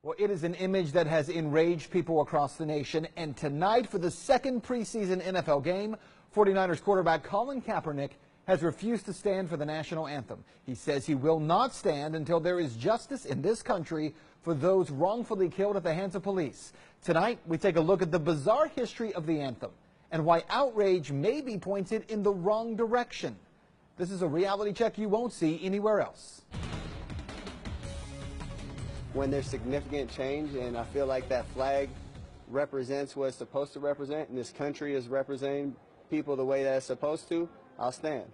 Well, it is an image that has enraged people across the nation. And tonight, for the second preseason NFL game, 49ers quarterback Colin Kaepernick has refused to stand for the national anthem. He says he will not stand until there is justice in this country for those wrongfully killed at the hands of police. Tonight, we take a look at the bizarre history of the anthem and why outrage may be pointed in the wrong direction. This is a reality check you won't see anywhere else. When there's significant change, and I feel like that flag represents what it's supposed to represent, and this country is representing people the way that it's supposed to, I'll stand.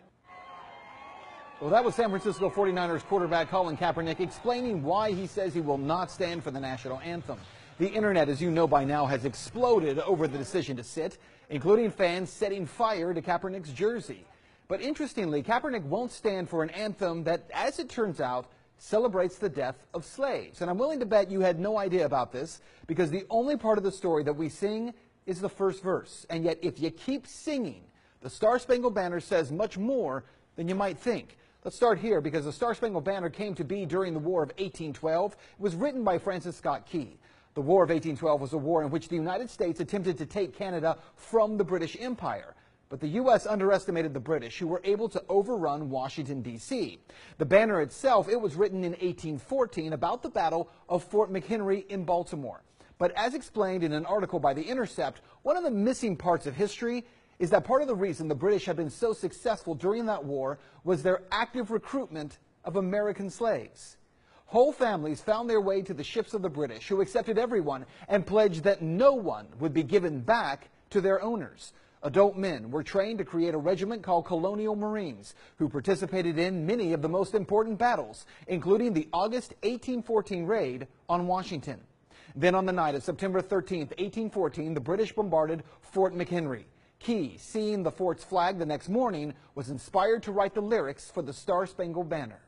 Well, that was San Francisco 49ers quarterback Colin Kaepernick explaining why he says he will not stand for the national anthem. The internet, as you know by now, has exploded over the decision to sit, including fans setting fire to Kaepernick's jersey. But interestingly, Kaepernick won't stand for an anthem that, as it turns out, celebrates the death of slaves. And I'm willing to bet you had no idea about this, because the only part of the story that we sing is the first verse. And yet, if you keep singing, the Star-Spangled Banner says much more than you might think. Let's start here, because the Star-Spangled Banner came to be during the War of 1812. It was written by Francis Scott Key. The War of 1812 was a war in which the United States attempted to take Canada from the British Empire. But the U.S. underestimated the British, who were able to overrun Washington, D.C. The banner itself, it was written in 1814 about the Battle of Fort McHenry in Baltimore. But as explained in an article by The Intercept, one of the missing parts of history is that part of the reason the British had been so successful during that war was their active recruitment of American slaves. Whole families found their way to the ships of the British, who accepted everyone and pledged that no one would be given back to their owners. Adult men were trained to create a regiment called Colonial Marines, who participated in many of the most important battles, including the August 1814 raid on Washington. Then on the night of September 13, 1814, the British bombarded Fort McHenry. Key, seeing the fort's flag the next morning, was inspired to write the lyrics for the Star-Spangled Banner.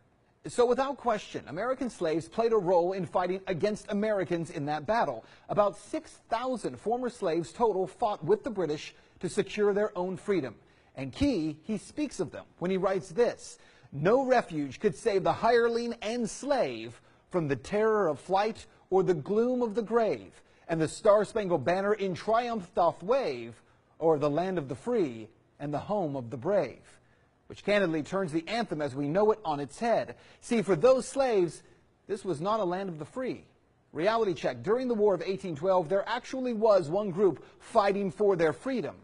So without question, American slaves played a role in fighting against Americans in that battle. About 6,000 former slaves total fought with the British to secure their own freedom. And Key, he speaks of them when he writes this: "No refuge could save the hireling and slave from the terror of flight or the gloom of the grave, and the Star-Spangled Banner in triumph doth wave o'er the land of the free and the home of the brave." Which candidly turns the anthem as we know it on its head. See, for those slaves, this was not a land of the free. Reality check. During the War of 1812, there actually was one group fighting for their freedom.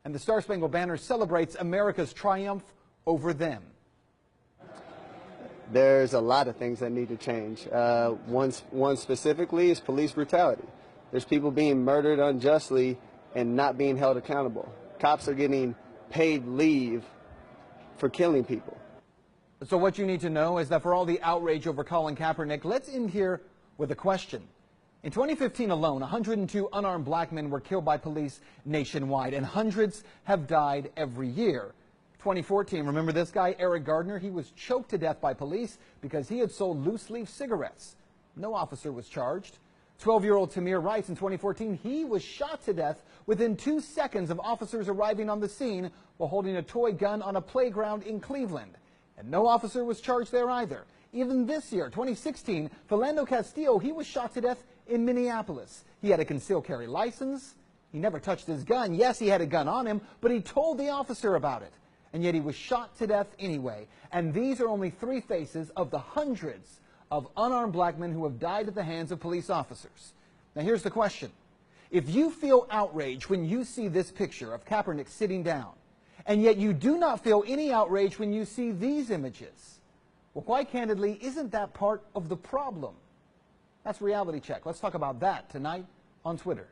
And the Star-Spangled Banner celebrates America's triumph over them. There's a lot of things that need to change. One specifically is police brutality. There's people being murdered unjustly and not being held accountable. Cops are getting paid leave for killing people. So what you need to know is that for all the outrage over Colin Kaepernick, let's end here with a question. In 2015 alone, 102 unarmed black men were killed by police nationwide, and hundreds have died every year. 2014, remember this guy, Eric Gardner? He was choked to death by police because he had sold loose-leaf cigarettes. No officer was charged. 12-year-old Tamir Rice in 2014, he was shot to death within 2 seconds of officers arriving on the scene while holding a toy gun on a playground in Cleveland. And no officer was charged there either. Even this year, 2016, Philando Castillo, he was shot to death in Minneapolis. He had a concealed carry license. He never touched his gun. Yes, he had a gun on him, but he told the officer about it. And yet he was shot to death anyway. And these are only 3 faces of the hundreds of unarmed black men who have died at the hands of police officers. Now here's the question. If you feel outrage when you see this picture of Kaepernick sitting down, and yet you do not feel any outrage when you see these images, well, quite candidly, isn't that part of the problem? That's Reality Check. Let's talk about that tonight on Twitter.